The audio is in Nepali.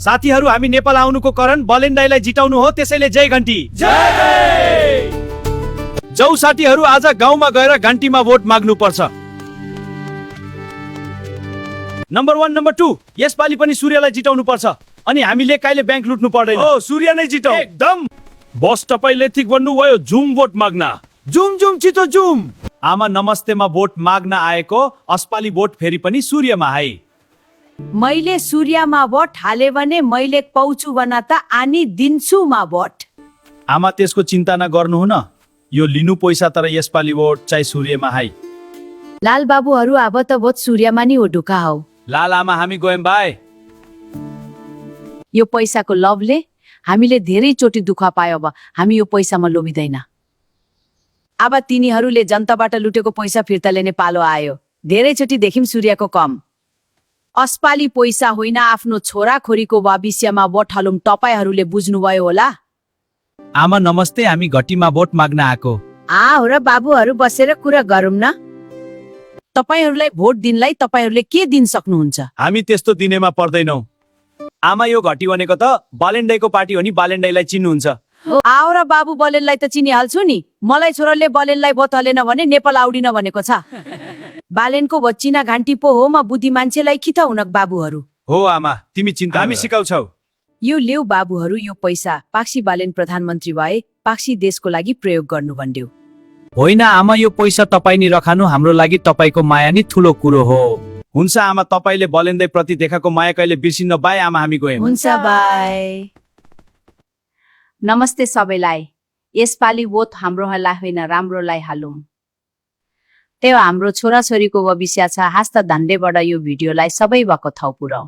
साथीहरू हामी नेपाल आउनुको कारण बलेन्डाईलाई जिताउनु हो, त्यसैले जय घन्टी। जाऊ साथीहरू, आज गाउँमा गएर घन्टीमा भोट माग्नु पर्छ। नम्बर 1 नम्बर 2 यसपालि पनि सूर्यलाई जिताउनु पर्छ अनि हामीले कहिले बैंक लुट्नु पर्दैन। ओ सूर्य नै जिताऊ। एकदम। बस तपाईले ठीक भन्नुभयो, जुम भोट माग्न। जुम जुम छिटो जुम। आमा नमस्तेमा भोट माग्न आएको, अस्पाली भोट फेरि पनि सूर्यमा है। मैले सूर्यमा भोट हाले भने मैले पाउँछु भन त आनी दिन्छु भोट। आमा त्यसको चिन्ता नगर्नु न, यो लिनु पैसा, तर यसपालि भोट चाहिँ सूर्यमा है। लाल बाबुहरू अब त भोट सूर्यमा नि हो ढुका हौ। लाल आमा हामी गयौँ बाई। यो पैसाको लभले हामीले धेरै चोटि दुःख पायो, अब हामी यो पैसामा लोभिँदैन। अब तिनीहरूले जनताबाट लुटेको पैसा फिर्ता लिने पालो आयो। धेरैचोटि देखिम सूर्यको कम। अस्पाली पैसा होइन, आफ्नो छोराखोरीको भविष्यमा भोट हालौँ, तपाईहरूले बुझ्नुभयो होला। आमा नमस्ते, हामी घटीमा भोट माग्न आएको। हो र बाबुहरू बसेर कुरा गरौँ न। तपाईहरूलाई भोट दिनलाई तपाईहरूले के दिन सक्नुहुन्छ? हामी त्यस्तो दिनेमा पर्दैनौ। आमा यो घटी भनेको त बालेन्डाईको पार्टी हो नि, बालेन्डाईलाई चिन्नुहुन्छ? र बाबु बलेनलाई त चिनिहाल्छु नि। मलाई छोराले बलेनलाई भोट हालेन भने नेपाल आउडिन भनेको छ। बालेनको भोट चिना घान्टी पो हो, म बुद्धि मान्छेलाई कि त हुनक बाबुहरू। हो आमा, तिमी चिन्ता, हामी सिकाउँछौ। यो लेउ बाबुहरू, यो पैसा पाक्सी बालेन प्रधानमन्त्री भए पाक्सी देशको लागि प्रयोग गर्नु भन्ड्यो। होइन आमा, यो पैसा तपाईँ नि रखानु, हाम्रो लागि तपाईँको माया नि ठुलो कुरो हो। हुन्छ आमा, तपाईँले बलेन्दै प्रति देखाएको माया कहिले बिर्सिन्न। बाई आमा, हामी गयौँ। हुन्छ बाई। नमस्ते सबैलाई। यसपालि भोट हाम्रोलाई होइन, राम्रोलाई हालौँ। त्यो हाम्रो छोराछोरीको भविष्य छ। हास्त धन्डेबाट यो भिडियोलाई सबै भएको ठाउँ पुर्याऊ।